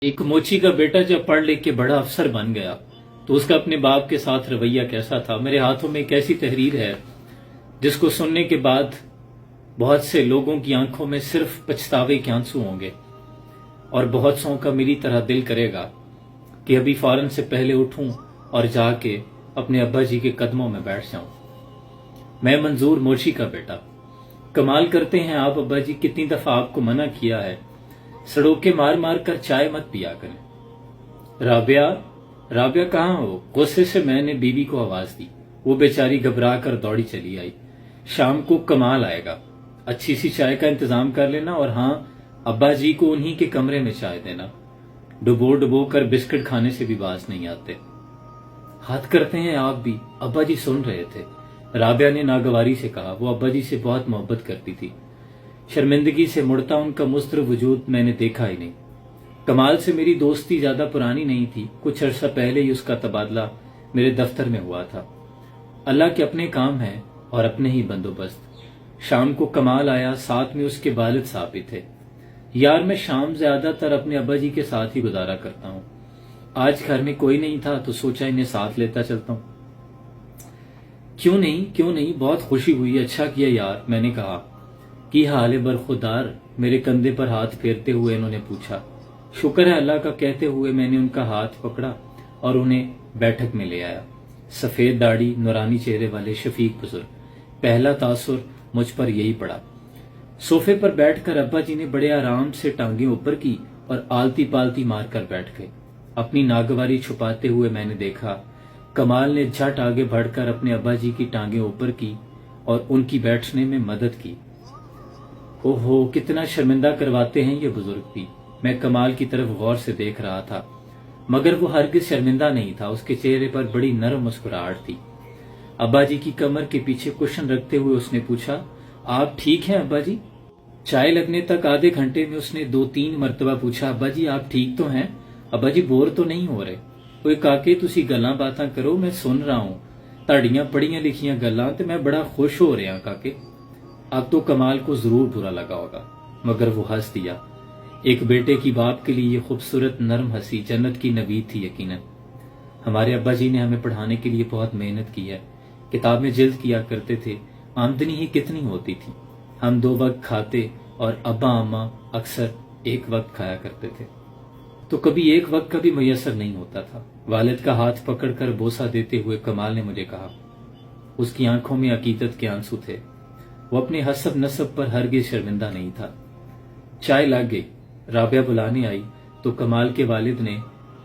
एक मोची का बेटा जब पढ़ लिख के बड़ा अफसर बन गया तो उसका अपने बाप के साथ रवैया कैसा था। मेरे हाथों में एक ऐसी तहरीर है जिसको सुनने के बाद बहुत से लोगों की आंखों में सिर्फ पछतावे के आंसू होंगे और बहुत सौ का मेरी तरह दिल करेगा कि अभी फौरन से पहले उठूं और जाके अपने अब्बा जी के कदमों में बैठ जाऊं। मैं मंजूर मोची का बेटा। कमाल करते हैं आप अब्बा जी, कितनी दफा आपको मना किया है, सड़ोके मार मार कर चाय मत पिया करें। राबिया, राबिया कहाँ हो? गुस्से से मैंने बीवी को आवाज दी। वो बेचारी घबरा कर दौड़ी चली आई। शाम को कमाल आएगा, अच्छी सी चाय का इंतजाम कर लेना और हाँ, अब्बा जी को उन्हीं के कमरे में चाय देना। डुबो डुबो कर बिस्किट खाने से भी बाज नहीं आते। हाथ करते हैं आप भी। अब्बा जी सुन रहे थे। राबिया ने नागवारी से कहा। वो अब्बा जी से बहुत मोहब्बत करती थी। शर्मिंदगी से मुड़ता उनका मुस्तर वजूद मैंने देखा ही नहीं। कमाल से मेरी दोस्ती ज्यादा पुरानी नहीं थी। कुछ अरसा पहले ही उसका तबादला मेरे दफ्तर में हुआ था। अल्लाह के अपने काम हैं और अपने ही बंदोबस्त। शाम को कमाल आया, साथ में उसके वालिद साहब भी थे। यार, मैं शाम ज्यादातर अपने अब्बा जी के साथ ही गुजारा करता हूँ। आज घर में कोई नहीं था तो सोचा इन्हें साथ लेता चलता हूँ। क्यों नहीं, बहुत खुशी हुई। अच्छा किया यार, मैंने कहा। की हाल है बरखुदार? मेरे कंधे पर हाथ फेरते हुए इन्होंने पूछा। शुक्र है अल्लाह का, कहते हुए मैंने उनका हाथ पकड़ा और उन्हें बैठक में ले आया। सफेद दाढ़ी, नूरानी चेहरे वाले शफीक बुजुर्ग। पहला तासुर मुझ पर यही पड़ा। सोफे पर बैठकर अब्बा जी ने बड़े आराम से टांगे ऊपर की और आलती पालती मारकर बैठ गए। अपनी नागवारी छुपाते हुए मैंने देखा कमाल ने झट आगे बढ़कर अपने अब्बा जी की टांगे ऊपर की और उनकी बैठने में मदद की। ओहो, कितना शर्मिंदा करवाते हैं ये बुजुर्ग भी। मैं कमाल की तरफ गौर से देख रहा था, मगर वो हरगिज शर्मिंदा नहीं था। उसके चेहरे पर बड़ी नरम मुस्कुराहट थी। अब्बा जी की कमर के पीछे कुशन रखते हुए उसने पूछा, आप ठीक हैं अब्बा जी? चाय लगने तक आधे घंटे में उसने 2-3 मरतबा पूछा, अब्बा जी आप ठीक तो हैं? अब्बा जी बोर तो नहीं हो रहे? कोई काके तुसी गल्लां बातां करो, मैं सुन रहा हूं। ਤੁਹਾਡੀਆਂ पढ़ियां लिखियां गल्लां ते मैं बड़ा खुश हो रहा काके। अब तो कमाल को जरूर बुरा लगा होगा, मगर वो हंस दिया। एक बेटे की बाप के लिए ये खूबसूरत नरम हंसी जन्नत की नवीद थी यकीनन। हमारे अब्बा जी ने हमें पढ़ाने के लिए बहुत मेहनत की है। किताबें जिल्द किया करते थे, आमदनी ही कितनी होती थी। हम 2 वक्त खाते और अब्बा अम्मा अक्सर 1 वक्त खाया करते थे, तो कभी 1 वक्त का भी मैसर नहीं होता था। वालिद का हाथ पकड़कर बोसा देते हुए कमाल ने मुझे कहा। उसकी आंखों में अकीदत के आंसू थे। वो अपने हसब नसब पर हरगिज शर्मिंदा नहीं था। चाय लग गई। राबिया बुलाने आई तो कमाल के वालिद ने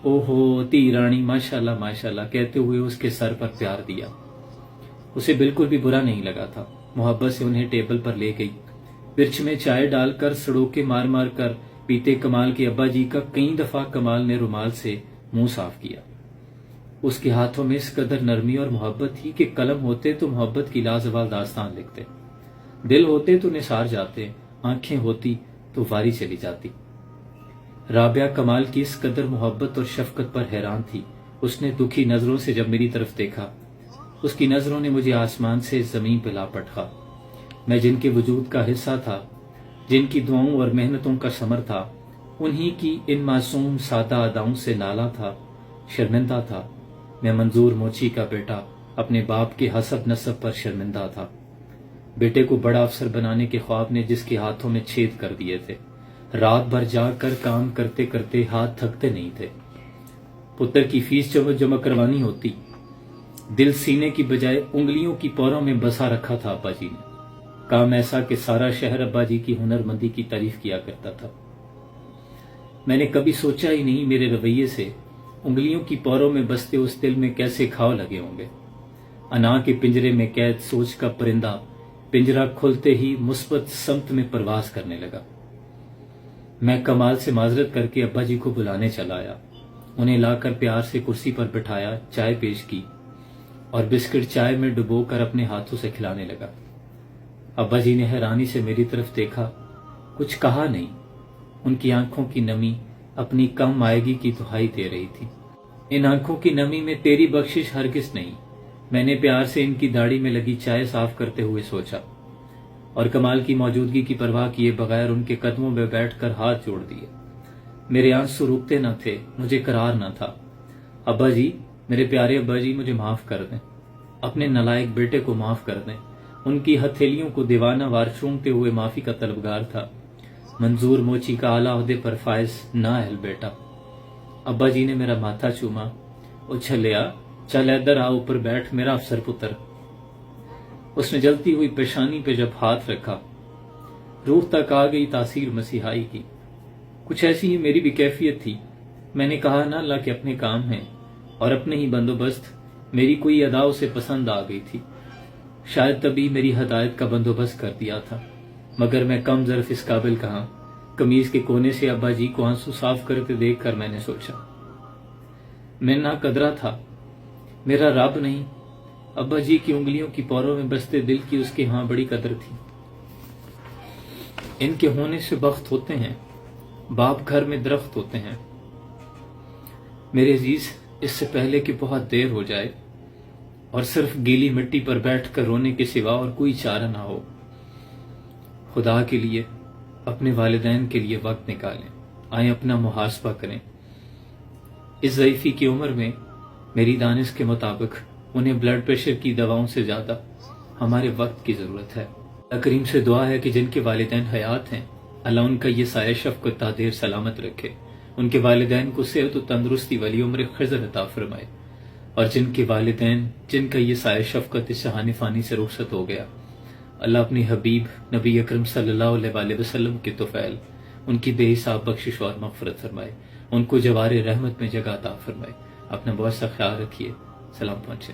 ओहो धी रानी माशाल्लाह माशाल्लाह कहते हुए उसके सर पर प्यार दिया। उसे बिल्कुल भी बुरा नहीं लगा था। मोहब्बत से उन्हें टेबल पर ले गई। मिर्च में चाय डालकर सड़ोके मार मार कर पीते कमाल के अब्बा जी का कई दफा कमाल ने रुमाल से मुंह साफ किया। उसके हाथों में इस कदर नरमी और मोहब्बत थी कि कलम होते तो मोहब्बत की लाजवाब दास्तान लिखते, दिल होते तो निसार जाते, आंखें होती तो वारी चली जाती। राबिया कमाल की इस कदर मोहब्बत और शफकत पर हैरान थी। उसने दुखी नजरों से जब मेरी तरफ देखा, उसकी नजरों ने मुझे आसमान से जमीन पर ला पटका। मैं जिनके वजूद का हिस्सा था, जिनकी दुआओं और मेहनतों का समर था, उन्हीं की इन मासूम सादा अदाओं से नाला था, शर्मिंदा था। मैं मंजूर मोची का बेटा अपने बाप के हसब नसब पर शर्मिंदा था। बेटे को बड़ा अफसर बनाने के ख्वाब ने जिसके हाथों में छेद कर दिए थे। रात भर जाकर काम करते करते हाथ थकते नहीं थे। पुत्र की फीस जब जमा करवानी होती, दिल सीने की बजाय उंगलियों की पौरों में बसा रखा था अब्बा जी ने। काम ऐसा कि सारा शहर अब्बा जी की हुनरमंदी की तारीफ किया करता था। मैंने कभी सोचा ही नहीं मेरे रवैये से उंगलियों की पौरों में बसते उस दिल में कैसे घाव लगे होंगे। अना के पिंजरे में कैद सोच का परिंदा पिंजरा खुलते ही मुस्बत समत में परवास करने लगा। मैं कमाल से माजरत करके अब्बा जी को बुलाने चला आया। उन्हें लाकर प्यार से कुर्सी पर बिठाया, चाय पेश की और बिस्किट चाय में डुबोकर अपने हाथों से खिलाने लगा। अब्बा जी ने हैरानी से मेरी तरफ देखा, कुछ कहा नहीं। उनकी आंखों की नमी अपनी कम आएगी की दुहाई दे रही थी। इन आंखों की नमी में तेरी बख्शिश हरगिज नहीं, मैंने प्यार से इनकी दाढ़ी में लगी चाय साफ करते हुए सोचा और कमाल की मौजूदगी की परवाह किए बगैर उनके कदमों में बैठकर हाथ जोड़ दिए। میرے آنسو رکتے نہ تھے، مجھے قرار نہ تھا۔ ابا جی، میرے پیارے ابا جی، مجھے معاف کر دیں، اپنے نالائق بیٹے کو معاف کر دیں۔ ان کی ہتھیلیوں کو دیوانہ وار چومتے ہوئے معافی کا طلبگار تھا۔ منظور موچی کا اعلیٰ عہدے پر فائز نااہل بیٹا۔ ابا جی نے میرا ماتھا چوما، اچھلیا، چل ادھر آ، اوپر بیٹھ میرا افسر پتر۔ اس نے جلتی ہوئی پیشانی پہ جب ہاتھ رکھا، روح تک آ گئی تاثیر مسیحائی کی۔ کچھ ایسی ہی میری بھی کیفیت تھی۔ میں نے کہا نہ اللہ کے اپنے کام ہیں، اور اپنے ہی بندوبست میری کوئی ادا اسے پسند آ گئی تھی۔ شاید تبھی میری ہدایت کا بندوبست کر دیا تھا، مگر میں کم ظرف اس قابل کہاں۔ قمیض کے کونے سے ابا جی کو آنسو صاف کرتے دیکھ کر میں نے سوچا، میں نہ قدرا تھا، میرا رب نہیں۔ ابا جی کی انگلیوں کی پوروں میں بستے دل کی اس کے ہاں بڑی قدر تھی۔ ان کے ہونے سے بخت ہوتے ہیں، باپ گھر میں درخت ہوتے ہیں۔ میرے عزیز، اس سے پہلے کہ بہت دیر ہو جائے اور صرف گیلی مٹی پر بیٹھ کر رونے کے سوا اور کوئی چارہ نہ ہو، خدا کے لیے، اپنے والدین کے لیے وقت نکالیں، آئیں اپنا محاسبہ کریں۔ اس ضعیفی کی عمر میں میری دانش کے مطابق انہیں بلڈ پریشر کی دواؤں سے زیادہ ہمارے وقت کی ضرورت ہے۔ اللہ کریم سے دعا ہے کہ جن کے والدین حیات ہیں، اللہ ان کا یہ سایہ شفقت تا دیر سلامت رکھے، ان کے والدین کو صحت و تندرستی والی عمر خضر عطا فرمائے، اور جن کے والدین جن کا یہ سایہ شفقت اس جہان فانی سے رخصت ہو گیا، اللہ اپنی حبیب نبی اکرم صلی اللہ علیہ وآلہ وسلم کے طفیل ان کی بے حساب بخشش اور مغفرت فرمائے، ان کو جوار رحمت میں جگہ عطا فرمائے۔ اپنا بہت سا خیال رکھیے، سلام پہنچے۔